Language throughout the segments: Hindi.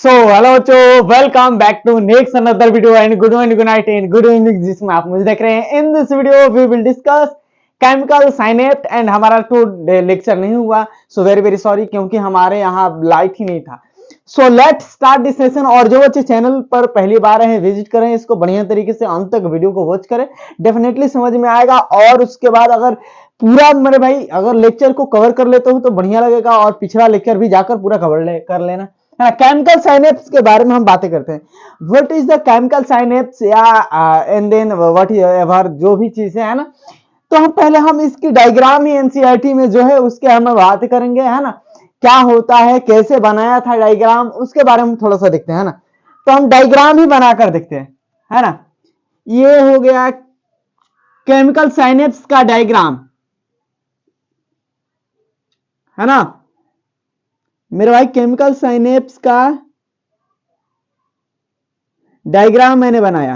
सो हेलो बच्चों, welcome back to next another video and good morning, good night and good evening, जिसमें आप मुझे देख रहे हैं। In this video we will discuss chemical synapse and हमारा तो लेक्चर नहीं हुआ, सो वेरी वेरी सॉरी, क्योंकि हमारे यहाँ लाइट ही नहीं था। So let's start this session. और जो बच्चे चैनल पर पहली बार हैं विजिट करें, इसको बढ़िया तरीके से अंत तक वीडियो को वॉच करें, डेफिनेटली समझ में आएगा। और उसके बाद अगर पूरा मेरे भाई अगर लेक्चर को कवर कर लेते हो तो बढ़िया लगेगा, और पिछला लेक्चर भी जाकर पूरा कवर कर लेना। केमिकल साइनेप्स के बारे में हम बातें करते हैं। What is the chemical synapse या एंड देन व्हाट एवर जो भी चीजें है ना, तो हम इसकी डायग्राम ही एनसीईआरटी में जो है उसके हम बात करेंगे, है ना। क्या होता है, कैसे बनाया था डायग्राम, उसके बारे में थोड़ा सा देखते हैं, है ना। तो हम डायग्राम ही बनाकर देखते हैं, है ना। ये हो गया केमिकल साइनेप्स का डायग्राम, है ना मेरे भाई। केमिकल साइनेप्स का डायग्राम मैंने बनाया।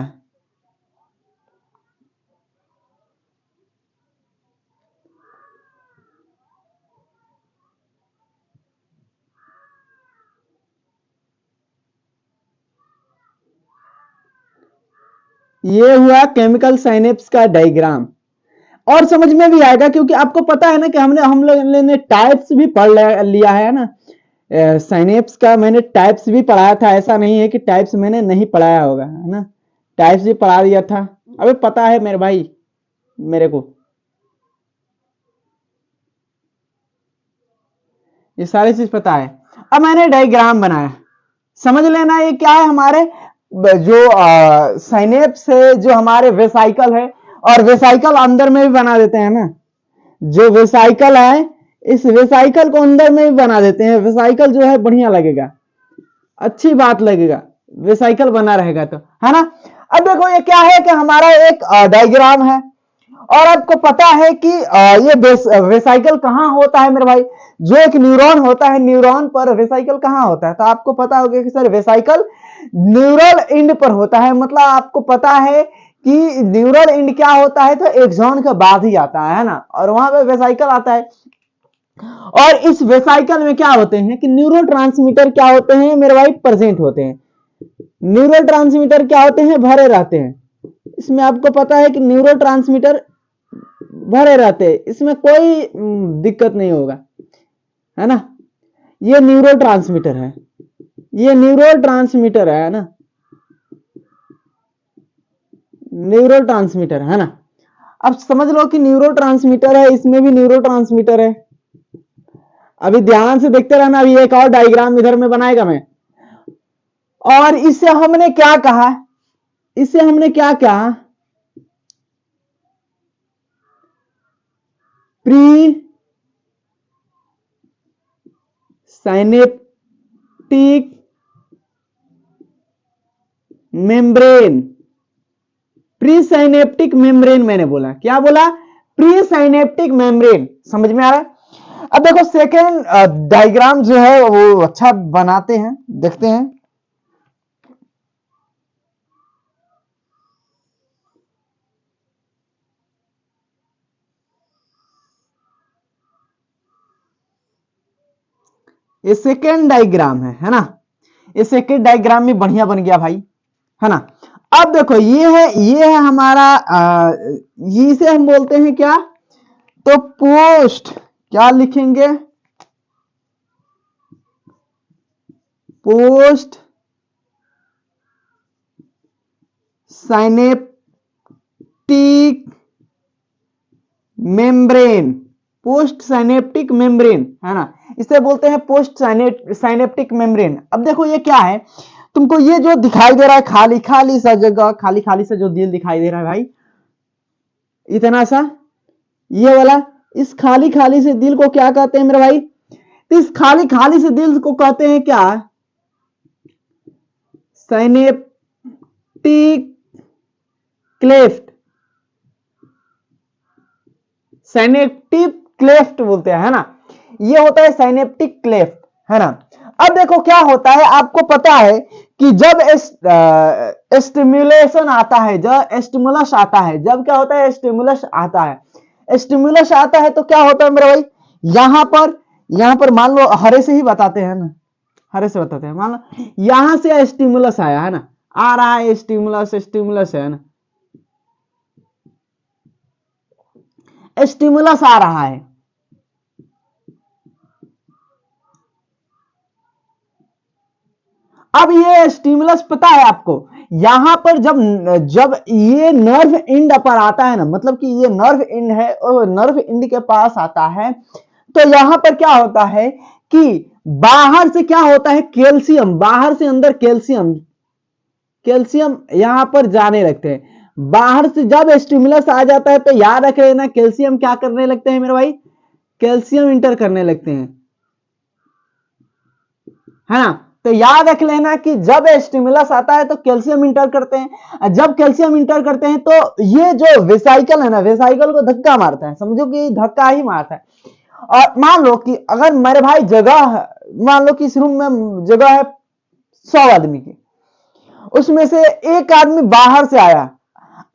ये हुआ केमिकल साइनेप्स का डायग्राम, और समझ में भी आएगा क्योंकि आपको पता है ना कि हम लोग ने टाइप्स भी पढ़ लिया है ना। साइनेप्स का मैंने टाइप्स भी पढ़ाया था, ऐसा नहीं है कि टाइप्स मैंने नहीं पढ़ाया होगा, है ना। टाइप्स भी पढ़ा दिया था, अबे पता है मेरे भाई मेरे को ये सारी चीज पता है। अब मैंने डायग्राम बनाया, समझ लेना ये क्या है। हमारे जो साइनेप्स है, जो हमारे वेसाइकल है, और वेसाइकल अंदर में भी बना देते हैं ना। जो वेसाइकल है, इस वेसाइकल को अंदर में भी बना देते हैं। वेसाइकल जो है बढ़िया लगेगा, अच्छी बात लगेगा, वेसाइकल बना रहेगा तो, है ना। अब देखो ये क्या है कि हमारा एक डायग्राम है, और आपको पता है कि ये वेसाइकल कहाँ होता है मेरे भाई। जो एक न्यूरॉन होता है, न्यूरॉन पर वेसाइकल कहाँ होता है, तो आपको पता होगा कि सर वेसाइकल न्यूरल एंड पर होता है। मतलब आपको पता है कि न्यूरल एंड क्या होता है, तो एक्सॉन के बाद ही आता है ना, और वहां पे वेसाइकल आता है। और इस वेसाइकल में क्या होते हैं कि न्यूरोट्रांसमीटर क्या होते हैं मेरे भाई, प्रेजेंट होते हैं। न्यूरोट्रांसमीटर क्या होते हैं, भरे रहते हैं। इसमें आपको पता है कि न्यूरोट्रांसमीटर भरे रहते हैं, इसमें कोई दिक्कत नहीं होगा, है ना। ये न्यूरोट्रांसमीटर है, ये न्यूरोट्रांसमीटर है ना, न्यूरोट्रांसमीटर है ना। अब समझ लो कि न्यूरोट्रांसमीटर है, इसमें भी न्यूरोट्रांसमीटर है। अभी ध्यान से देखते रहना, अभी एक और डायग्राम इधर में बनाएगा मैं। और इसे हमने क्या कहा, इसे हमने क्या कहा, pre synaptic membrane. Pre synaptic membrane मैंने बोला, क्या बोला, प्री साइनेप्टिक मेम्ब्रेन। समझ में आ रहा है। अब देखो सेकेंड डायग्राम जो है वो अच्छा बनाते हैं, देखते हैं। ये सेकेंड डायग्राम है ना। ये सेकेंड डायग्राम में बढ़िया बन गया भाई, है ना। अब देखो ये है हमारा इसे हम बोलते हैं क्या, तो पोस्ट, क्या लिखेंगे, post synaptic membrane. Post synaptic membrane, है ना, इसे बोलते हैं पोस्ट साइनेप्टिक मेम्ब्रेन। अब देखो ये क्या है, तुमको ये जो दिखाई दे रहा है खाली खाली सा जगह, खाली खाली सा जो दिल दिखाई दे रहा है भाई, इतना सा, ये वाला, इस खाली खाली से दिल को क्या कहते हैं मेरे भाई, तो इस खाली खाली से दिल को कहते हैं क्या, साइनेप्टिक क्लेफ्ट। साइनेप्टिक क्लेफ्ट बोलते हैं, है ना। ये होता है साइनेप्टिक क्लेफ्ट, है ना। अब देखो क्या होता है, आपको पता है कि जब स्टिमुलेशन आता है, जब स्टिमुलस आता है, जब क्या होता है, स्टिमुलस आता है, स्टिमुलस आता है तो क्या होता है मेरे भाई, यहां पर मान लो हरे से ही बताते हैं ना, हरे से बताते हैं। मान लो यहां से स्टिमुलस आया है ना, आ रहा है स्टिमुलस, स्टिमुलस है ना, स्टिमुलस आ रहा है। अब ये स्टिमुलस पता है आपको, यहां पर जब जब ये नर्व एंड पर आता है ना, मतलब कि ये नर्व एंड है और नर्व एंड के पास आता है, तो यहां पर क्या होता है कि बाहर से क्या होता है, कैल्शियम, बाहर से अंदर कैल्शियम, कैल्शियम यहां पर जाने लगते हैं। बाहर से जब स्टिमुलस आ जाता है तो याद रख लेना, कैल्शियम क्या करने लगते हैं मेरे भाई, कैल्शियम इंटर करने लगते हैं, है ना। तो याद रख लेना कि जब स्टिमुलस आता है तो कैल्शियम इंटर करते हैं, जब कैल्शियम इंटर करते हैं तो ये जो वेसाइकल है ना, वेसाइकल को धक्का मारता है, समझो कि धक्का ही मारता है। और मान लो कि अगर मेरे भाई जगह, मान लो कि इस रूम में जगह है 100 आदमी की, उसमें से एक आदमी बाहर से आया,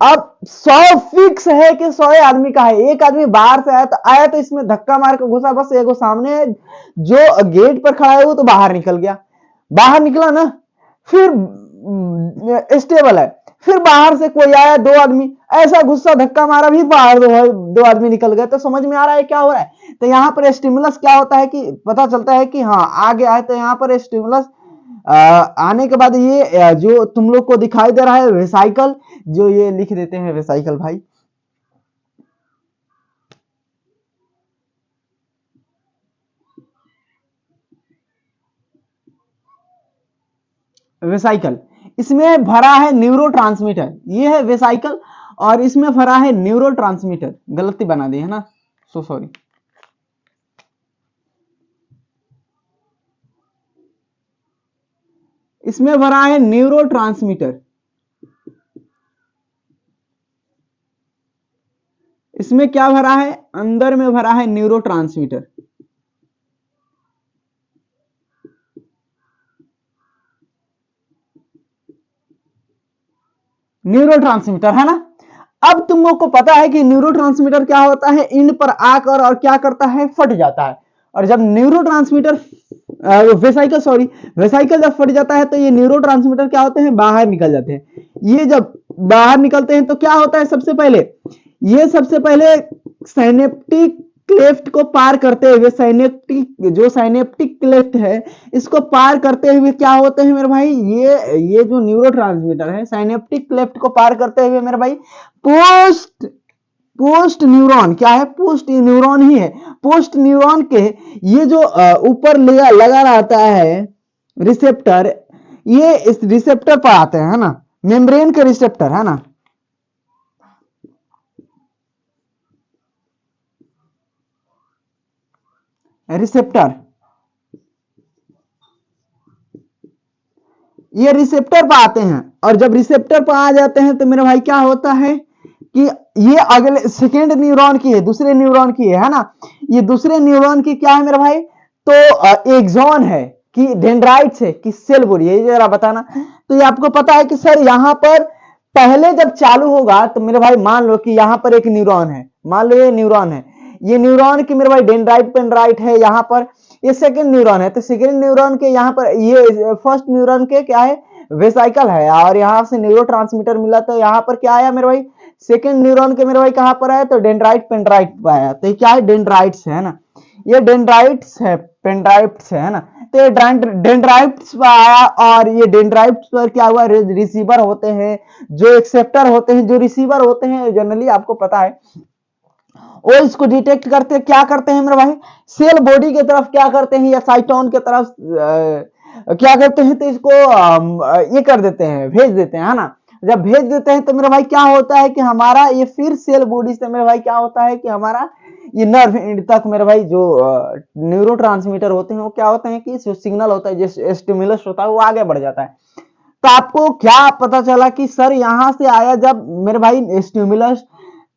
अब 100 फिक्स है कि 100 आदमी का है, एक आदमी बाहर से आया तो इसमें धक्का मार के घुसा, बस एक सामने जो गेट पर खड़ा है वो तो बाहर निकल गया, बाहर निकला ना, फिर स्टेबल है, फिर बाहर से कोई आया 2 आदमी, ऐसा गुस्सा धक्का मारा, भी बाहर 2 आदमी निकल गए। तो समझ में आ रहा है क्या हो रहा है। तो यहाँ पर स्टिमुलस क्या होता है कि पता चलता है कि हाँ आ गया है। तो यहाँ पर स्टिमुलस आने के बाद ये जो तुम लोग को दिखाई दे रहा है वेसाइकल, जो ये लिख देते हैं वेसाइकल भाई, वेसाइकल, इसमें भरा है न्यूरोट्रांसमीटर, ये है वेसाइकल, और इसमें भरा है न्यूरोट्रांसमीटर, गलती बना दी है ना, सो सॉरी। इसमें भरा है न्यूरोट्रांसमीटर, इसमें क्या भरा है, अंदर में भरा है न्यूरोट्रांसमीटर, न्यूरोट्रांसमीटर है ना। अब तुम लोग को पता है कि न्यूरोट्रांसमीटर क्या होता है, इंड पर आकर और क्या करता है, फट जाता है। और जब न्यूरोट्रांसमीटर वेसाइकल, सॉरी, वेसाइकल जब फट जाता है तो ये न्यूरोट्रांसमीटर क्या होते हैं, बाहर निकल जाते हैं। ये जब बाहर निकलते हैं तो क्या होता है, सबसे पहले ये सबसे पहले साइनेप्टिक क्लेफ्ट को पार करते हुए, साइनेप्टिक जो साइनेप्टिक क्लेफ्ट है इसको पार करते हुए क्या होते हैं मेरे भाई, ये जो न्यूरोट्रांसमीटर है साइनेप्टिक क्लेफ्ट को पार करते हुए मेरे भाई पोस्ट पोस्ट न्यूरॉन, क्या है, पोस्ट न्यूरॉन ही है, पोस्ट न्यूरॉन के ये जो ऊपर लगा रहता है रिसेप्टर, ये इस रिसेप्टर पर आते हैं, है ना, मेम्ब्रेन के रिसेप्टर, है ना, रिसेप्टर, ये रिसेप्टर पर आते हैं। और जब रिसेप्टर पर आ जाते हैं तो मेरे भाई क्या होता है कि ये अगले सेकेंड न्यूरॉन की है, दूसरे न्यूरॉन की है ना, ये दूसरे न्यूरॉन की क्या है मेरे भाई, तो एक्सॉन है कि डेंड्राइट्स है कि सेल बॉडी है, ये जरा बताना। तो ये आपको पता है कि सर यहां पर पहले जब चालू होगा तो मेरे भाई मान लो कि यहां पर एक न्यूरॉन है, मान लो ये न्यूरॉन है, ये न्यूरॉन की मेरे भाई डेंड्राइट पेंड्राइट है, यहां पर ये सेकेंड न्यूरॉन है, तो सेकेंड न्यूरॉन के यहाँ पर ये फर्स्ट न्यूरॉन के क्या है, वेसाइकल है, और यहाँ से न्यूरोट्रांसमीटर मिला, तो यहाँ पर क्या आया मेरे भाई, सेकेंड न्यूरॉन के मेरे भाई कहां पर आया, तो डेंड्राइट पेंड्राइट पर आया। तो ये क्या है, डेंड्राइट्स है ना, ये डेंड्राइट्स है, पेंड्राइट्स है ना। तो ये डेंड्राइट्स पर आया, और ये डेंड्राइट्स पर क्या हुआ, रिसीवर होते हैं, जो एक्सेप्टर होते हैं, जो रिसीवर होते हैं जनरली आपको पता है, वो इसको डिटेक्ट करते क्या करते हैं मेरे भाई, सेल बॉडी की तरफ क्या करते हैं, या साइटोन की तरफ क्या करते हैं, तो इसको ये कर देते हैं, भेज देते हैं, है ना। जब भेज देते हैं तो मेरे भाई क्या होता है कि हमारा ये फिर सेल बॉडी से मेरे भाई क्या होता है कि हमारा ये नर्व एंड तक मेरे भाई जो न्यूरोट्रांसमीटर होते हैं वो क्या होते हैं कि जो सिग्नल होता है, जो स्टिमुलस होता है वो आगे बढ़ जाता है। तो आपको क्या पता चला कि सर यहां से आया जब मेरे भाई स्टिमुलस,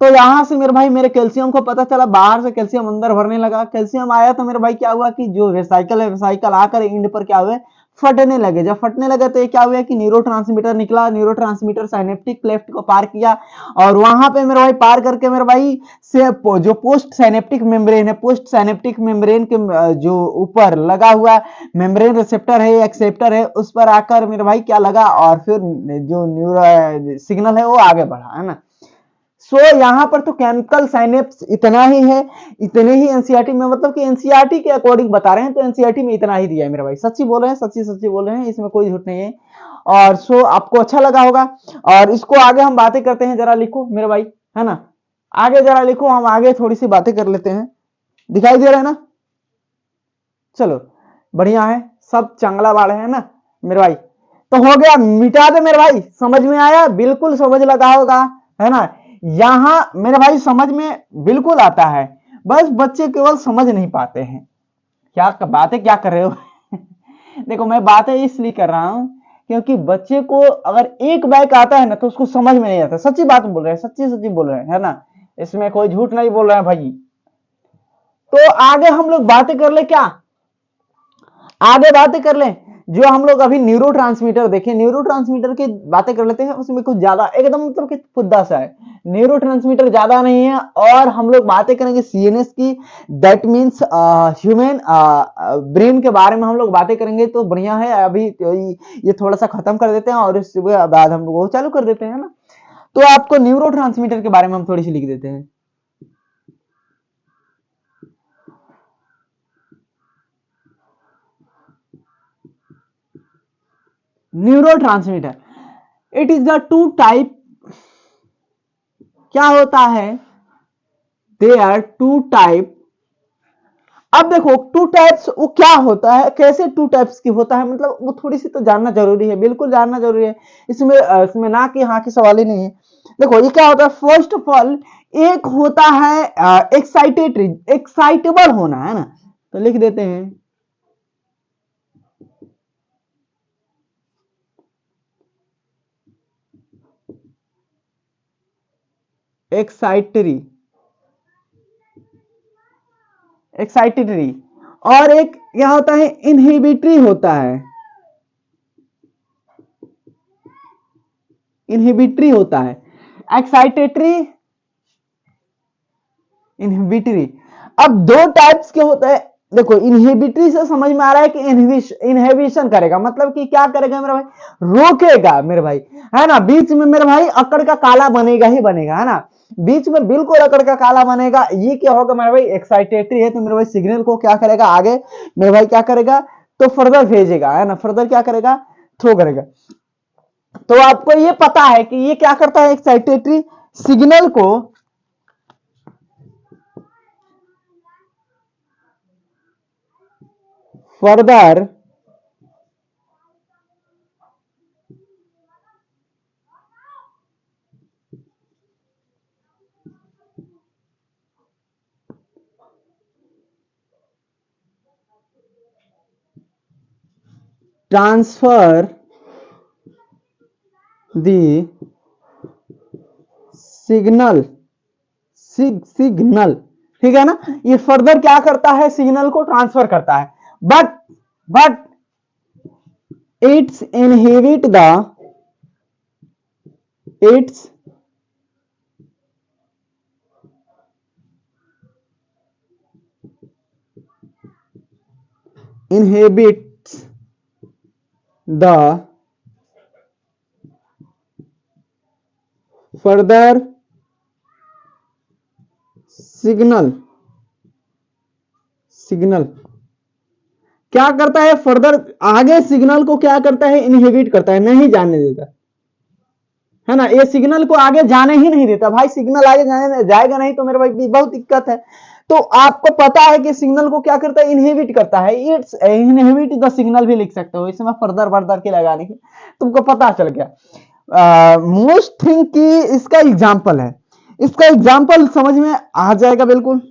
तो यहां से मेरे भाई मेरे कैल्शियम को पता चला, बाहर से कैल्शियम अंदर भरने लगा, कैल्शियम आया तो मेरे भाई क्या हुआ कि जो वेसाइकल है, वेसाइकल आकर इंड पर क्या हुए, फटने लगे। जब फटने लगे तो ये क्या हुआ कि न्यूरोट्रांसमीटर निकला, न्यूरोट्रांसमीटर साइनेप्टिक क्लेफ्ट को पार किया और वहां पे मेरे भाई पार करके मेरे भाई से जो पोस्ट साइनेप्टिक मेम्ब्रेन है, पोस्ट साइनेप्टिक मेम्ब्रेन के जो ऊपर लगा हुआ मेम्ब्रेन रिसेप्टर है, एक्सेप्टर है, उस पर आकर मेरे भाई क्या लगा और फिर जो न्यूरो सिग्नल है वो आगे बढ़ा, है ना। सो यहाँ पर तो केमिकल साइनेप्स इतना ही है, इतने ही एनसीईआरटी में, मतलब कि एनसीईआरटी के अकॉर्डिंग बता रहे हैं तो एनसीईआरटी में इतना ही दिया है मेरा भाई। सच्ची बोल रहे हैं, सच्ची सच्ची बोल रहे हैं, इसमें कोई झूठ नहीं है। और सो आपको अच्छा लगा होगा और इसको आगे हम बातें करते हैं। जरा लिखो मेरे भाई, है ना, आगे जरा लिखो, हम आगे थोड़ी सी बातें कर लेते हैं। दिखाई दे रहा है ना? चलो बढ़िया है, सब चंगला वाले है ना मेरे भाई। तो हो गया, मिटा दे मेरे भाई। समझ में आया? बिल्कुल समझ लगा होगा, है ना। यहां मेरे भाई समझ में बिल्कुल आता है, बस बच्चे केवल समझ नहीं पाते हैं। क्या बातें क्या कर रहे हो? देखो मैं बातें इसलिए कर रहा हूं क्योंकि बच्चे को अगर एक बैक आता है ना तो उसको समझ में नहीं आता। सच्ची बात बोल रहे हैं, सच्ची सच्ची बोल रहे हैं, है ना, इसमें कोई झूठ नहीं बोल रहे हैं भाई। तो आगे हम लोग बातें कर ले, क्या आगे बातें कर लें? जो हम लोग अभी न्यूरोट्रांसमीटर देखें, न्यूरोट्रांसमीटर की बातें कर लेते हैं। उसमें कुछ ज्यादा एकदम मतलब कि खुदा सा है, न्यूरोट्रांसमीटर ज्यादा नहीं है। और हम लोग बातें करेंगे सीएनएस की, दैट मींस ह्यूमन ब्रेन के बारे में हम लोग बातें करेंगे। तो बढ़िया है, अभी ये थोड़ा सा खत्म कर देते हैं और इसके बाद हम लोग वो चालू कर देते हैं ना। तो आपको न्यूरोट्रांसमीटर के बारे में हम थोड़ी सी लिख देते हैं। Neurotransmitter, it is the two type. क्या होता है? They are two type. अब देखो टू टाइप्स वो क्या होता है, कैसे टू टाइप्स की होता है, मतलब वो थोड़ी सी तो जानना जरूरी है, बिल्कुल जानना जरूरी है। इसमें ना कि हाँ की सवाल ही नहीं है। देखो ये क्या होता है, फर्स्ट ऑफ ऑल एक होता है एक्साइटेटरी, एक्साइटेबल होना, है ना। तो लिख देते हैं एक्साइटरी, एक्साइटेटरी। और एक क्या होता है, इनहिबिटरी होता है, इनहिबिटरी होता है। Excitatory, inhibitory. अब दो टाइप्स के होते हैं। देखो इनहिबिटरी से समझ में आ रहा है कि इनहिबिशन करेगा, मतलब कि क्या करेगा मेरे भाई, रोकेगा मेरे भाई, है ना। बीच में मेरे भाई अकड़ का काला बनेगा ही बनेगा, है ना, बीच में बिल्कुल अकड़ का काला बनेगा। ये क्या होगा मेरे भाई, एक्साइटेटरी है तो मेरे भाई सिग्नल को क्या करेगा आगे मेरे भाई, क्या करेगा तो फर्दर भेजेगा, है ना, फर्दर क्या करेगा, थ्रो करेगा। तो आपको ये पता है कि ये क्या करता है, एक्साइटेटरी सिग्नल को फर्दर ट्रांसफर दी सिग्नल, सिग्नल, ठीक है ना। ये फर्दर क्या करता है, सिग्नल को ट्रांसफर करता है। But it's inhibit the, it's inhibits the further signal, signal क्या करता है, फर्दर आगे सिग्नल को क्या करता है, इनहिबिट करता है, नहीं जाने देता, है ना। ये सिग्नल को आगे जाने ही नहीं देता भाई, सिग्नल आगे जाने जाएगा नहीं तो मेरे भाई बहुत दिक्कत है। तो आपको पता है कि सिग्नल को क्या करता है, इनहिबिट करता है। इट्स इनहिबिट द सिग्नल भी लिख सकते हो, इसमें फर्दर फर्दर के लगाने की तुमको पता चल गया। मोस्ट थिंग की इसका एग्जांपल है, इसका एग्जांपल समझ में आ जाएगा बिल्कुल।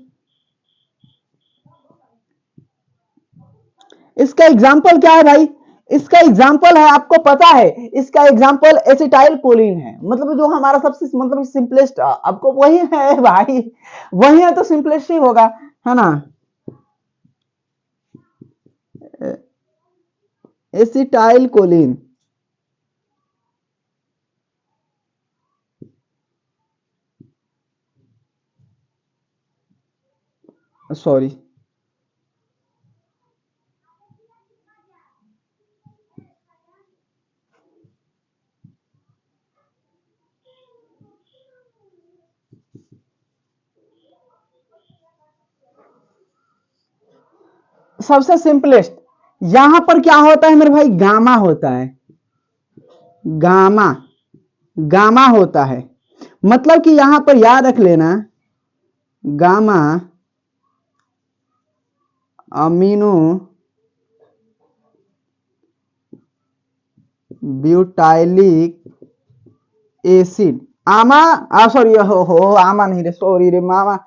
इसका एग्जाम्पल क्या है भाई, इसका एग्जाम्पल है, आपको पता है इसका एग्जाम्पल एसिटाइल कोलिन है, मतलब जो हमारा सबसे मतलब सिंपलेस्ट, आपको वही है भाई, वही है तो सिंपलेस्ट ही होगा, है ना। एसिटाइल कोलिन, सॉरी, सबसे सिंपलेस्ट यहां पर क्या होता है मेरे भाई, गामा होता है, गामा, गामा होता है। मतलब कि यहां पर याद रख लेना, गामा अमीनो ब्यूटाइलिक एसिड, आमा, सॉरी, हो आमा नहीं रे, सॉरी रे मामा,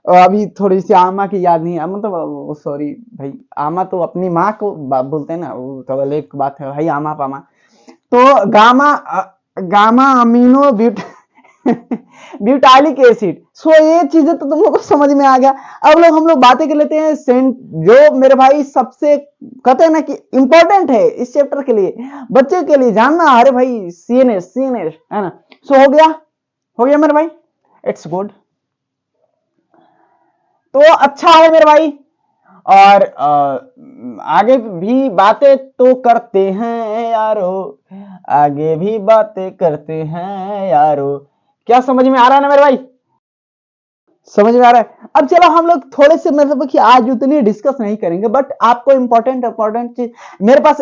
अभी थोड़ी सी आमा की याद नहीं है, मतलब सॉरी भाई, आमा तो अपनी माँ को बोलते हैं ना, वो तो अलग बात है भाई, आमा पामा। तो गामा गामा अमीनो ब्यूटाइलिक एसिड। सो ये चीजें तो तुम लोग को समझ में आ गया। अब लोग हम लोग बातें कर लेते हैं सेंट, जो मेरे भाई सबसे कहते हैं ना कि इंपॉर्टेंट है इस चैप्टर के लिए, बच्चे के लिए जानना, अरे भाई सीएनएस, सीएनएस है ना। सो हो गया मेरे भाई, इट्स गुड। तो अच्छा है मेरे भाई, और आगे भी बातें तो करते हैं यारो, आगे भी बातें करते हैं यारो। क्या समझ में आ रहा है ना मेरे भाई, समझ में आ रहा है। अब चलो हम लोग थोड़े से, मतलब कि आज उतनी डिस्कस नहीं करेंगे, बट आपको इंपॉर्टेंट इंपॉर्टेंट चीज मेरे पास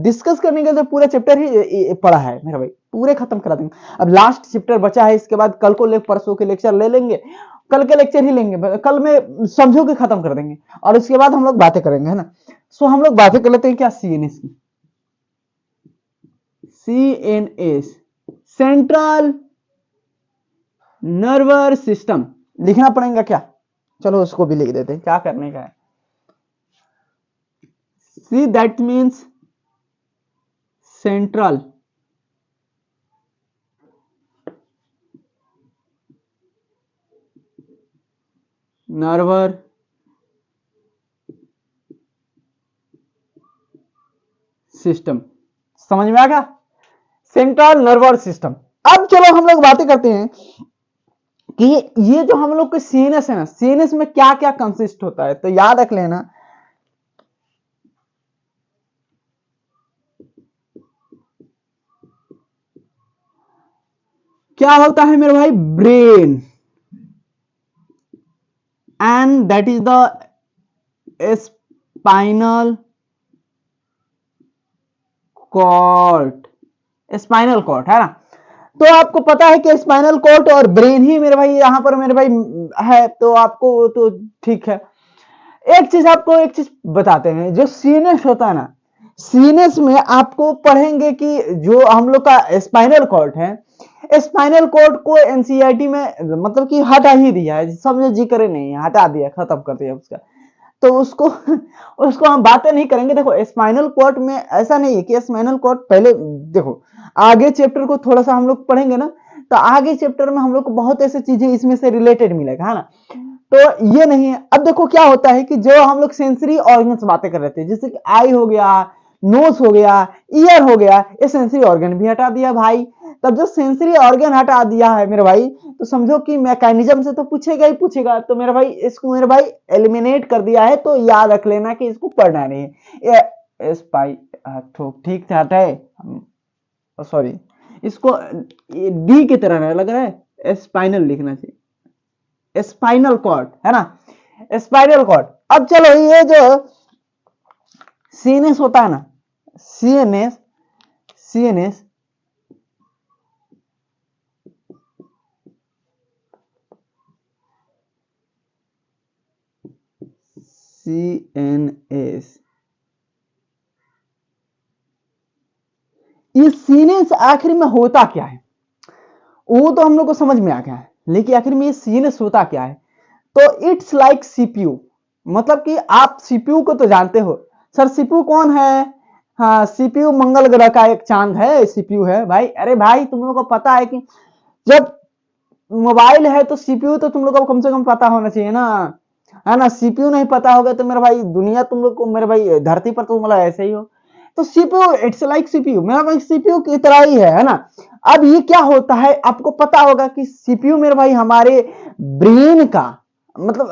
डिस्कस करने के लिए पूरा चैप्टर ही पड़ा है मेरा भाई, पूरे खत्म करा देंगे। अब लास्ट चैप्टर बचा है, इसके बाद कल को परसों के लेक्चर ले लेंगे, कल के लेक्चर ही लेंगे, कल में समझो के खत्म कर देंगे, और उसके बाद हम लोग बातें करेंगे, है ना। सो हम लोग बातें कर लेते हैं क्या, सीएनएस की। सीएनएस सेंट्रल नर्वस सिस्टम लिखना पड़ेगा क्या, चलो उसको भी लिख देते हैं, क्या करने का है। See that means central nervous system, समझ में आ गया, सेंट्रल नर्वस सिस्टम। अब चलो हम लोग बातें करते हैं कि ये जो हम लोग का सीएनएस है ना, सीएनएस में क्या क्या कंसिस्ट होता है, तो याद रख लेना, क्या होता है मेरे भाई, brain, and that is the spinal cord, spinal cord है ना। तो आपको पता है कि स्पाइनल कॉर्ड और ब्रेन ही मेरे भाई यहां पर मेरे भाई है, तो आपको तो ठीक है। एक चीज बताते हैं, जो सीएनएस होता है ना, सीएनएस में आपको पढ़ेंगे कि जो हम लोग का स्पाइनल कॉर्ड है, स्पाइनल कॉर्ड को एनसीईआरटी में मतलब कि हटा ही दिया है, समझे, जिक्र नहीं है, हटा दिया, खत्म कर दिया उसका। तो उसको उसको हम बातें नहीं करेंगे। देखो स्पाइनल कॉर्ड में ऐसा नहीं है कि स्पाइनल कॉर्ड पहले, देखो आगे चैप्टर को थोड़ा सा हम लोग पढ़ेंगे ना, तो आगे चैप्टर में हम लोग को बहुत ऐसी चीजें इसमें से रिलेटेड मिलेगा, है ना। तो ये नहीं है। अब देखो क्या होता है कि जो हम लोग सेंसरी ऑर्गन बातें कर रहे थे, जैसे कि आई हो गया, नोज हो गया, ईयर हो गया, ये सेंसरी ऑर्गन भी हटा दिया भाई। तब जो सेंसरी ऑर्गन हटा दिया है मेरे भाई, तो समझो कि मैकेनिज्म से तो पूछेगा ही पूछेगा, तो मेरे भाई इसको मेरे भाई एलिमिनेट कर दिया है, तो याद रख लेना कि इसको पढ़ना नहीं है। स्पाई तो ठीक ठाक है, सॉरी, इसको डी की तरह लग रहा है, स्पाइनल लिखना चाहिए, स्पाइनल कॉर्ड है ना, स्पाइनल कॉर्ड। अब चलो ये जो सीएनएस होता है ना, सीएनएस, सीएनएस सीएनएस, ये सीएनएस आखिर में होता क्या है, वो तो हम लोग को समझ में आ गया है, लेकिन आखिर में ये सीएनएस होता क्या है। तो इट्स लाइक सीपीयू, मतलब कि आप सीपीयू को तो जानते हो, सर सीपीयू कौन है, हाँ सीपीयू मंगल ग्रह का एक चांद है, सीपीयू है भाई। अरे भाई तुम लोगों को पता है कि जब मोबाइल है तो सीपीयू तो तुम लोग को कम से कम पता होना चाहिए ना, है ना। सीपीयू नहीं पता होगा तो मेरे भाई दुनिया तुम लोग को, मेरे भाई धरती पर तो मतलब ऐसे ही हो। तो सीपीयू इट्स लाइक सीपीयू, मेरा भाई सीपीयू की तरह ही है ना। अब ये क्या होता है, आपको पता होगा कि सीपीयू मेरे भाई हमारे ब्रेन का मतलब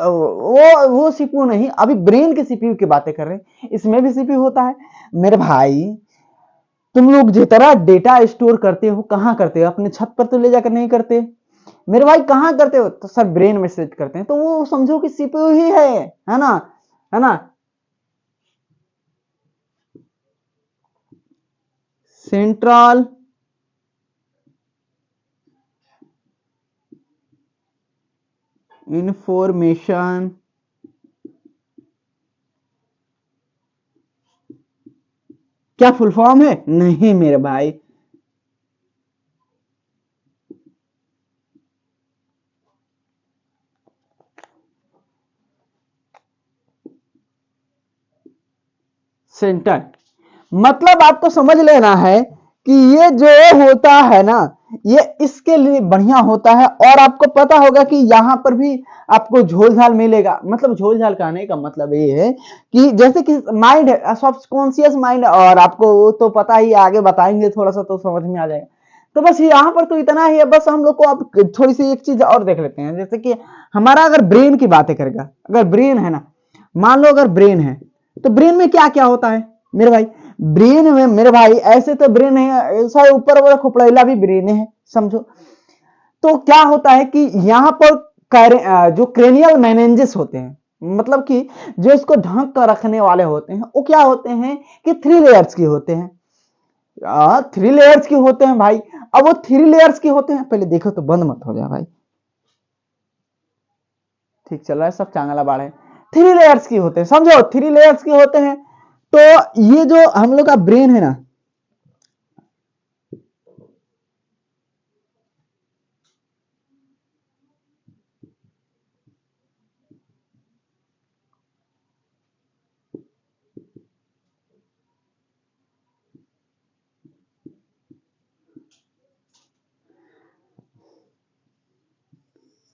वो सीपीयू नहीं, अभी ब्रेन के सीपीयू की बातें कर रहे हैं, इसमें भी सीपीयू होता है मेरे भाई। तुम लोग जितना डेटा स्टोर करते हो कहां करते हो, अपने छत पर तो ले जाकर नहीं करते मेरे भाई, कहां करते हो, तो सर ब्रेन में सेट करते हैं, तो वो समझो कि सीपीयू ही है ना, है ना। सेंट्रल इंफॉर्मेशन क्या फुल फॉर्म है, नहीं मेरे भाई, सेंटर। मतलब आपको समझ लेना है कि ये जो होता है ना, ये इसके लिए बढ़िया होता है। और आपको पता होगा कि यहां पर भी आपको झोल-झाल मिलेगा, मतलब झोल-झाल कहने का मतलब ये है कि जैसे कि माइंड है, सबकॉन्शियस माइंड, और आपको वो तो पता ही, आगे बताएंगे थोड़ा सा तो समझ में आ जाएगा। तो बस यहाँ पर तो इतना ही है, बस हम लोग को अब थोड़ी सी एक चीज और देख लेते हैं। जैसे कि हमारा अगर ब्रेन की बातें करेगा, अगर ब्रेन है ना, मान लो अगर ब्रेन है, तो ब्रेन में क्या क्या होता है मेरे भाई, ब्रेन में मेरे भाई ऐसे तो ब्रेन है, ऐसा ऊपर वाला खोपड़ेला भी ब्रेन है समझो। तो क्या होता है कि यहाँ पर जो क्रेनियल मेनेंजेस होते हैं, मतलब कि जो इसको ढक कर रखने वाले होते हैं, वो क्या होते हैं कि 3 लेयर्स के होते हैं। 3 लेयर्स के होते हैं भाई। अब वो 3 लेयर्स के होते हैं, पहले देखो तो बंद मत हो जाए भाई, ठीक चल रहा है सब, चांगला बाढ़ है। 3 लेयर्स की होते हैं समझो, 3 लेयर्स के होते हैं। तो ये जो हम लोग का ब्रेन है ना,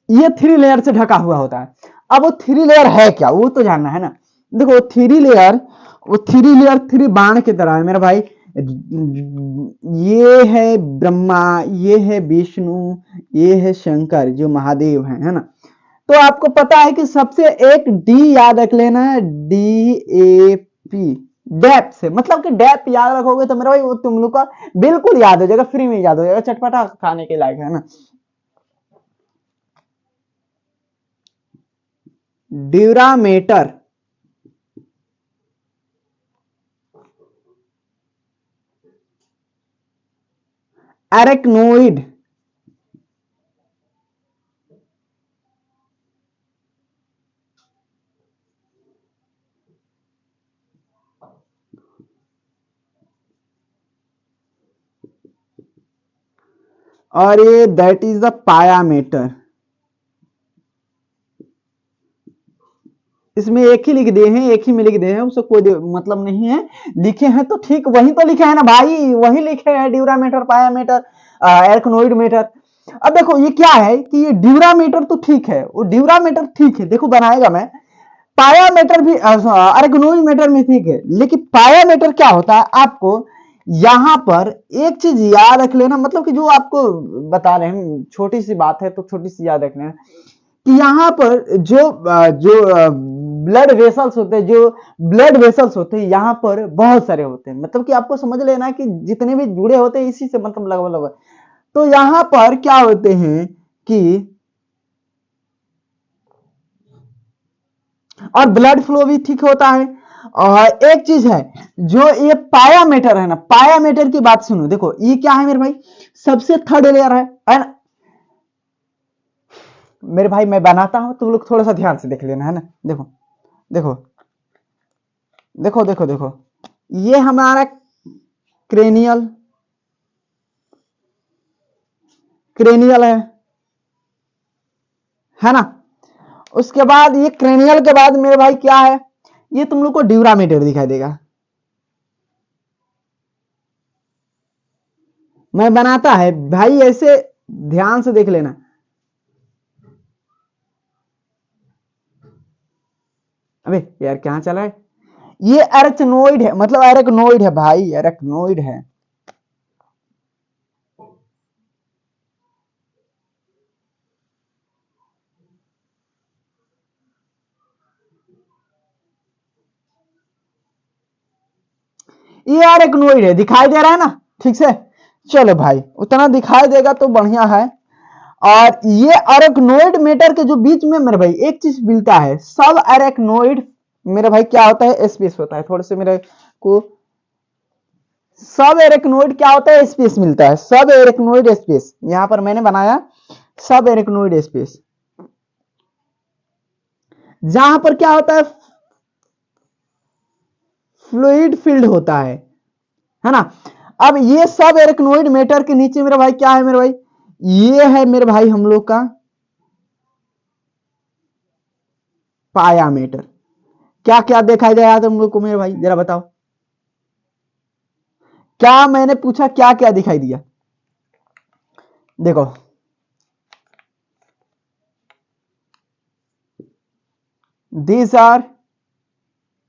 ये 3 लेयर से ढका हुआ होता है। अब वो 3 लेयर है क्या, वो तो जानना है ना। देखो 3 लेयर, वो 3 लेयर 3 बाण की तरह है मेरा भाई। ये है ब्रह्मा, ये है विष्णु, ये है शंकर जो महादेव है ना। तो आपको पता है कि सबसे एक डी याद रख लेना है, DAP, डेप से, मतलब कि डेप याद रखोगे तो मेरा भाई वो तुम लोग का बिल्कुल याद हो जाएगा, फ्री में याद हो जाएगा, चटपटा खाने के लायक है ना। ड्यूरामेटर, एरेक्नोइड, और ये दैट इज द पायामीटर। इसमें एक ही लिख दिए हैं, एक ही में लिख दिए हैं, उससे कोई मतलब नहीं है। लिखे हैं तो ठीक वही तो लिखे है ना भाई, वही लिखे हैं, ड्यूरामीटर, पायामीटर, एरेक्नोइड मीटर। अब देखो ये क्या है कि ये ड्यूरामीटर तो ठीक है, वो ड्यूरामीटर ठीक है, देखो बनाएगा मैं। पायामीटर भी एरेक्नोइड मीटर में ठीक है, लेकिन पायामीटर क्या होता है, आपको यहां पर एक चीज याद रख लेना, मतलब कि जो आपको बता रहे हैं छोटी सी बात है, तो छोटी सी याद रख लेना कि यहाँ पर जो ब्लड वेसल्स होते हैं, जो ब्लड वेसल्स होते हैं यहाँ पर बहुत सारे होते हैं, मतलब कि आपको समझ लेना कि जितने भी जुड़े होते हैं इसी से मतलब लगभग लगभग। तो यहाँ पर क्या होते हैं कि, और ब्लड फ्लो भी ठीक होता है। और एक चीज है, जो ये पायामीटर है ना, पायामीटर की बात सुनो, देखो ये क्या है मेरे भाई, सबसे थर्ड लेयर है ना। मेरे भाई मैं बनाता हूं, तुम लोग थोड़ा सा ध्यान से देख लेना है ना। देखो देखो देखो देखो देखो, ये हमारा क्रेनियल, क्रेनियल है ना। उसके बाद ये क्रेनियल के बाद मेरे भाई क्या है, ये तुम लोग को ड्यूरामीटर दिखाई देगा। मैं बनाता है भाई, ऐसे ध्यान से देख लेना। अबे यार कहां चला है, ये एरेक्नोइड है, मतलब एरेक्नोइड है भाई, एरेक्नोइड है। ये एरेक्नोइड है, दिखाई दे रहा है ना ठीक से। चलो भाई उतना दिखाई देगा तो बढ़िया है। और ये अरेक्नोइड मैटर के जो बीच में मेरे भाई एक चीज मिलता है, सब अरेक्नोइड मेरे भाई क्या होता है, स्पेस होता है। थोड़े से मेरे को सब एरेक्नोइड क्या होता है, स्पेस मिलता है, सब एरेक्नोइड स्पेस। यहां पर मैंने बनाया सब एरेक्नोइड स्पेस, जहां पर क्या होता है, फ्लूइड फील्ड होता है ना। अब ये सब एरेक्नोइड मैटर के नीचे मेरे भाई क्या है मेरे भाई, ये है मेरे भाई हम लोग का पाया मैटर। क्या क्या दिखाई दे रहा था तुम लोग को मेरे भाई, जरा बताओ। क्या मैंने पूछा, क्या क्या दिखाई दिया, देखो। These are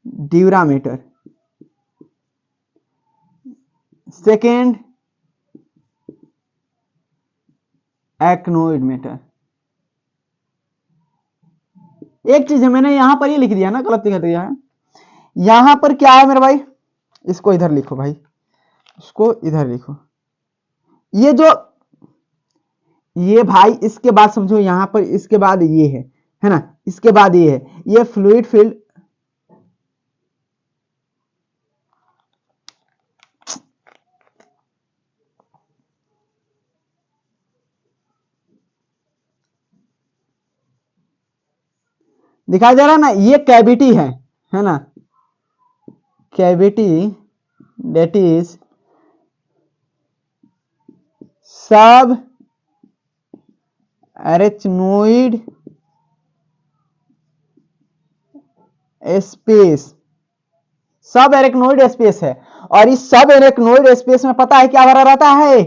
dura mater, second arachnoid mater. एक चीज है, मैंने यहां पर ये लिख दिया ना, गलत लिख दिया है। यहां पर क्या है मेरे भाई, इसको इधर लिखो भाई, इसको इधर लिखो। ये जो ये भाई इसके बाद समझो, यहां पर इसके बाद ये है ना, इसके बाद ये है, ये फ्लूइड फील्ड। दिखाई दे रहा है ना, ये कैविटी है ना, कैविटी that is सब एरेक्नोइड स्पेस, सब एरेक्नोइड स्पेस है। और इस सब एरेक्नोइड स्पेस में पता है क्या भरा रहता है,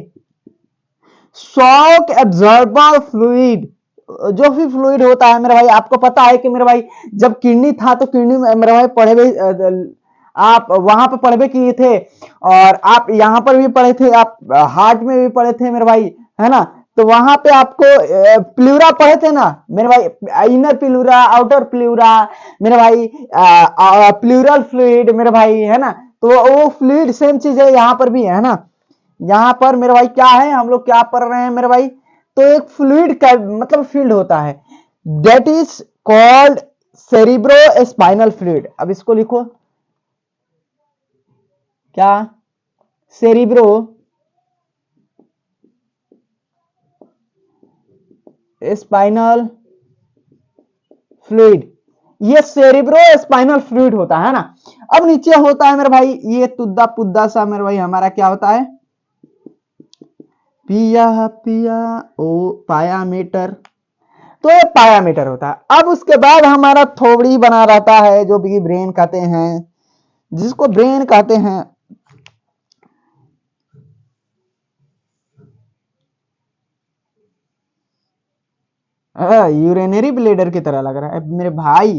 शॉक एब्जॉर्बर फ्लूइड। जो भी फ्लूइड होता है मेरे भाई, आपको पता है कि मेरे भाई जब किडनी था तो किडनी में मेरे भाई पढ़े हुए, आप वहां पे पढ़े किए थे, और आप यहां पर भी पढ़े थे, आप हार्ट में भी पढ़े थे मेरे भाई, है ना। तो वहां पे आपको प्लूरा पढ़े थे ना मेरे भाई, इनर प्लूरा, आउटर प्लूरा मेरे भाई, प्लूरल फ्लूइड मेरे भाई, है ना। तो वो फ्लूइड सेम चीज है, यहाँ पर भी है ना। यहां पर मेरे भाई क्या है, हम लोग क्या पढ़ रहे हैं मेरे भाई, तो एक फ्लूइड का मतलब फील्ड होता है, that is called cerebro spinal fluid. अब इसको लिखो, क्या, सेरिब्रो स्पाइनल फ्लूइड, ये सेरिब्रो स्पाइनल फ्लूइड होता है ना। अब नीचे होता है मेरे भाई ये तुद्दा पुद्दा सा मेरे भाई, हमारा क्या होता है, पिया पिया ओ पायामीटर। तो ये पायामीटर होता है। अब उसके बाद हमारा थोबड़ी बना रहता है, जो भी ब्रेन कहते हैं, जिसको ब्रेन कहते हैं। यूरेनरी ब्लेडर की तरह लग रहा है मेरे भाई।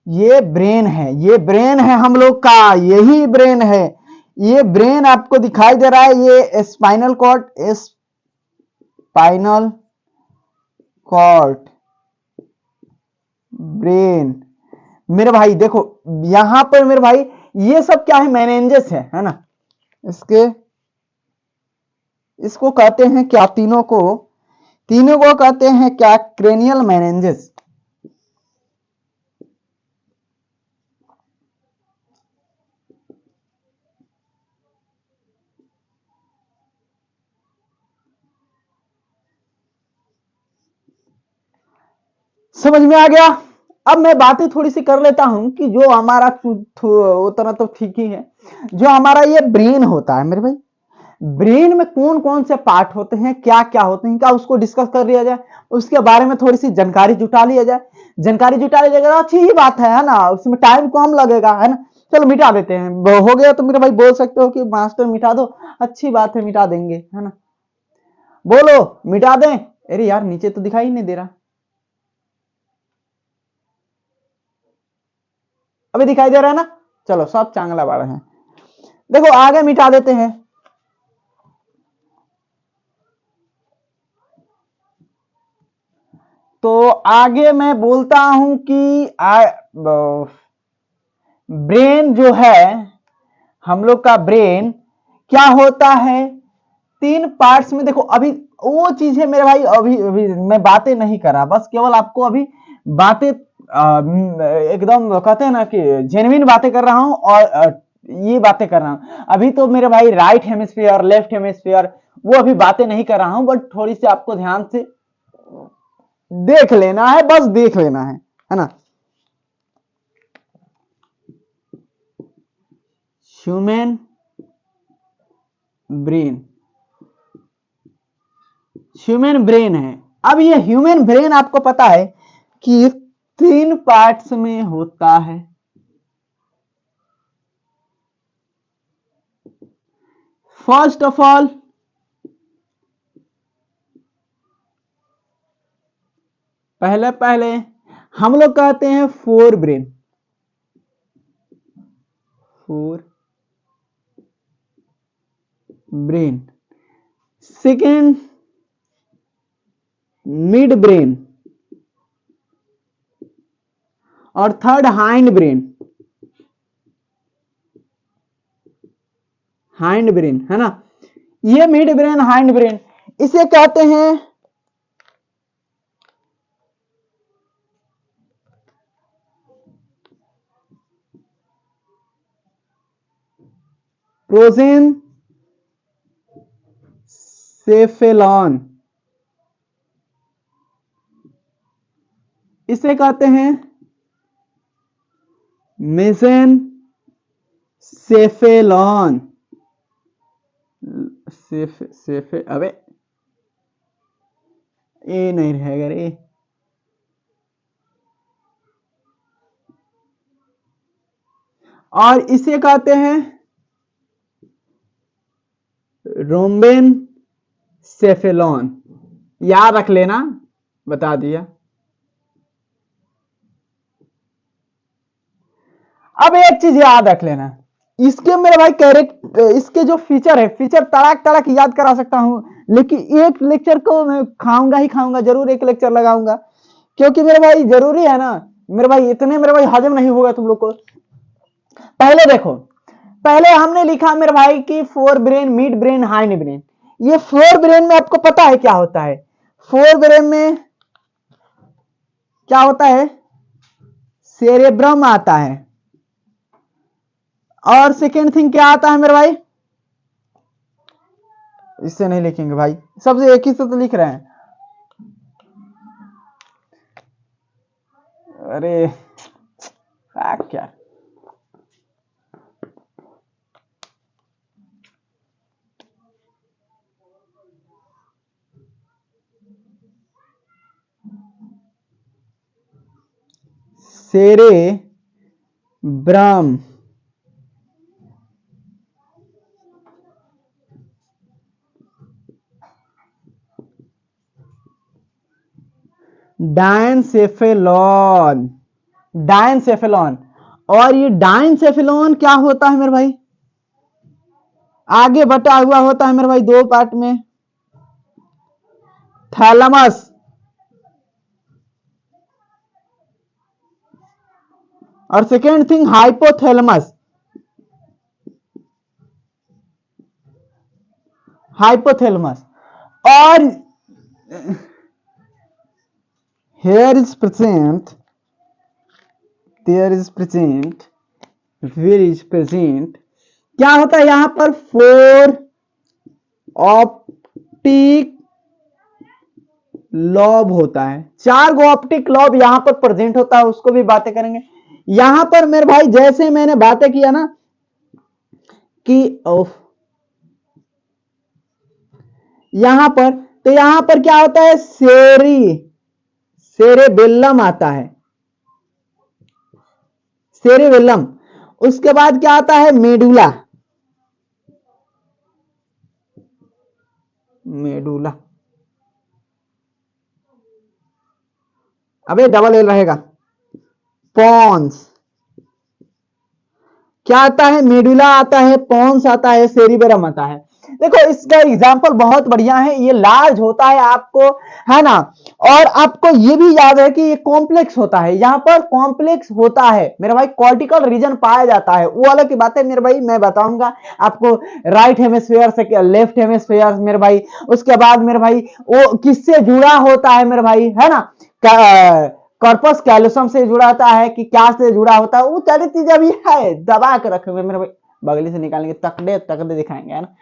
ये ब्रेन है, ये ब्रेन है हम लोग का, यही ब्रेन है। ये ब्रेन आपको दिखाई दे रहा है, ये spinal cord, spinal cord, brain मेरे भाई। देखो यहां पर मेरे भाई ये सब क्या है, मेनेंजेस है ना। इसके इसको कहते हैं क्या, तीनों को कहते हैं क्या, क्रेनियल मेनेंजेस। समझ में आ गया। अब मैं बातें थोड़ी सी कर लेता हूं कि जो हमारा उतना तो ठीक ही है, जो हमारा ये ब्रेन होता है मेरे भाई, ब्रेन में कौन कौन से पार्ट होते हैं, क्या क्या होते हैं, क्या उसको डिस्कस कर लिया जाए, उसके बारे में थोड़ी सी जानकारी जुटा लिया जाए। जानकारी जुटा लिया जाएगा अच्छी ही बात है ना, उसमें टाइम कम लगेगा, है ना। चलो मिटा देते हैं, हो गया तो मेरे भाई बोल सकते हो कि मास्टर मिटा दो, अच्छी बात है, मिटा देंगे, है ना। बोलो मिटा दें। अरे यार नीचे तो दिखाई नहीं दे रहा, अभी दिखाई दे रहा है ना। चलो सब चांगला बाड़ है। देखो आगे मिटा देते हैं। तो आगे मैं बोलता हूं कि ब्रेन जो है, हम लोग का ब्रेन क्या होता है, 3 पार्ट्स में। देखो अभी वो चीज है मेरे भाई, अभी मैं बातें नहीं कर रहा, बस केवल आपको अभी बातें एकदम कहते हैं ना कि जेन्युइन बातें कर रहा हूं, और ये बातें कर रहा हूं। अभी तो मेरे भाई राइट हेमिस्फीयर, लेफ्ट हेमिस्फीयर, वो अभी बातें नहीं कर रहा हूं, बट थोड़ी सी आपको ध्यान से देख लेना है, बस देख लेना है ना। ह्यूमन ब्रेन, ह्यूमन ब्रेन है। अब ये ह्यूमन ब्रेन आपको पता है कि 3 पार्ट्स में होता है। फर्स्ट ऑफ ऑल, पहले पहले हम लोग कहते हैं forebrain, forebrain. Second midbrain, और third hindbrain, hindbrain है ना। ये मिड ब्रेन, हाइंड ब्रेन, इसे कहते हैं प्रोजेन सेफेलॉन, इसे कहते हैं मेसन सेफेलॉन। सेफे अबे ए नहीं रहेगा रे। और इसे कहते हैं रोम्बेन सेफेलॉन। याद रख लेना, बता दिया। अब एक चीज याद रख लेना, इसके मेरे भाई कैरेक्टर, इसके जो फीचर है, फीचर तड़ाक तड़ाक याद करा सकता हूं, लेकिन एक लेक्चर को मैं खाऊंगा ही खाऊंगा, जरूर एक लेक्चर लगाऊंगा, क्योंकि मेरे भाई जरूरी है ना मेरे भाई, इतने मेरे भाई हजम नहीं होगा तुम लोग को। पहले देखो, पहले हमने लिखा मेरे भाई कि fore brain, mid brain, hind brain. ये फोर ब्रेन में आपको पता है क्या होता है? फोर ब्रेन में क्या होता है? सेरेब्रम आता है। और सेकेंड थिंग क्या आता है मेरे भाई? इससे नहीं लिखेंगे भाई, सबसे एक ही से तो लिख रहे हैं। अरे क्या, सेरेब्रम, डायनसेफेलॉन, डायनसेफेलॉन। और ये डायनसेफेलॉन क्या होता है मेरे भाई? आगे बटा हुआ होता है मेरे भाई 2 पार्ट में, थैलमस और सेकेंड थिंग हाइपोथैलेमस, हाइपोथैलेमस। और here is present, there is present, where is present, क्या होता है यहां पर? 4 ऑप्टिक लॉब होता है, 4 गो ऑप्टिक लॉब यहां पर प्रेजेंट होता है, उसको भी बातें करेंगे। यहां पर मेरे भाई जैसे मैंने बातें किया ना कि यहां पर, तो यहां पर क्या होता है? सेरेबेलम आता है, सेरेबेलम। उसके बाद क्या आता है? मेडुला, मेडुला, अबे डबल एल रहेगा, पॉन्स। क्या आता है, मेडुला आता है, पोन्स आता है, सेरिबेलम आता है। देखो इसका एग्जाम्पल बहुत बढ़िया है, ये लार्ज होता है आपको, है ना, और आपको ये भी याद है कि ये कॉम्प्लेक्स होता है, यहाँ पर कॉम्प्लेक्स होता है मेरे भाई, कॉर्टिकल रीजन पाया जाता है, वो अलग की बात है मेरे भाई, मैं बताऊंगा आपको राइट हेमिस्फीयर से लेफ्ट हेमिस्फीयर मेरे भाई, उसके बाद मेरे भाई वो किससे जुड़ा होता है मेरे भाई, है ना, कॉर्पस कैलोसम से जुड़ा होता है कि क्या से जुड़ा होता है, वो सारी चीजें भी है दबा के रखे हुए मेरे भाई, बगली से निकालेंगे, तकड़े तकड़े दिखाएंगे, है ना।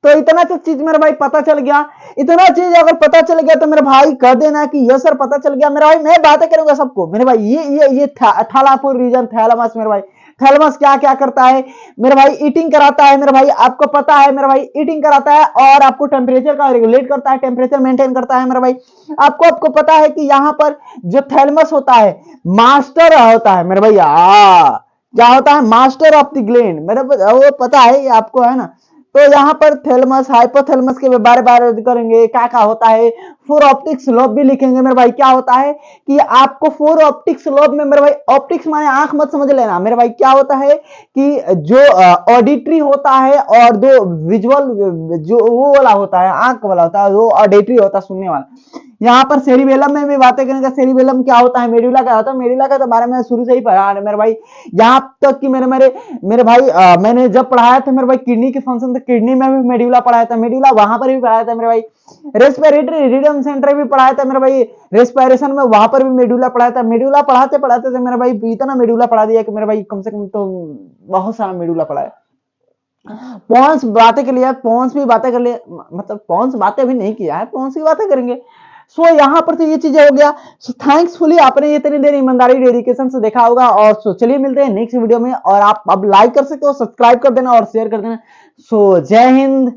तो इतना तो चीज मेरे भाई पता चल गया, इतना चीज अगर पता चल गया तो मेरे भाई कह देना कि यस सर पता चल गया मेरे भाई, मैं बातें करूंगा सबको मेरे भाई, ये थैलापुर रीजन, थैलमस मेरे भाई, थैलमस क्या क्या करता है मेरे भाई, ईटिंग कराता है मेरे भाई, आपको पता है मेरे भाई, ईटिंग कराता है और आपको टेम्परेचर का रेगुलेट करता है, टेम्परेचर मेंटेन करता है मेरे भाई। आपको पता है कि यहाँ पर जो थैलमस होता है मास्टर होता है मेरे भैया, क्या होता है, मास्टर ऑफ द ग्लैंड मेरे, वो पता है आपको, है ना। तो यहाँ पर थैलमस हाइपोथैलमस के बारे बारे करेंगे, क्या क्या होता है, फोर ऑप्टिक्स लोब भी लिखेंगे मेरे भाई, क्या होता है कि आपको फोर ऑप्टिक्स लोब में मेरे भाई, ऑप्टिक्स माने आंख मत समझ लेना मेरे भाई, क्या होता है कि जो ऑडिटरी होता है और दो विजुअल जो वो वाला होता है, आंख वाला होता है, वो ऑडिटरी होता है, सुनने वाला। यहाँ पर सेरिबेलम में भी बातें करेंगे, सेरिबेलम क्या होता है, मेडुला क्या होता है, मेडुला का तो बारे में शुरू से ही पढ़ा है मेरे भाई, यहाँ तक कि मेरे मेरे मेरे भाई मैंने जब पढ़ाया था मेरे भाई किडनी के फंक्शन, तो किडनी में भी मेडुला पढ़ाया था, मेडुला वहां पर भी पढ़ाया था मेरे भाई, रेस्पिरेटरी रिदम सेंटर भी पढ़ाया था मेरे भाई, रेस्पिरेशन में वहां पर भी मेडुला पढ़ाया था, मेडुला पढ़ाते पढ़ाते थे मेरे भाई, इतना मेडुला पढ़ा दिया कि मेरे भाई कम से कम तो बहुत सारा मेडुला पढ़ा है। पॉन्स बातें कर लिया, पॉन्स भी बातें कर लिया, मतलब पॉन्स बातें भी नहीं किया है, पॉन्स की बातें करेंगे। सो यहाँ पर तो ये चीजें हो गया। सो थैंक्सफुली आपने ये इतनी देर ईमानदारी डेडिकेशन से देखा होगा, और सो चलिए मिलते हैं नेक्स्ट वीडियो में, और आप अब लाइक कर सकते हो, सब्सक्राइब कर देना और शेयर कर देना। सो जय हिंद,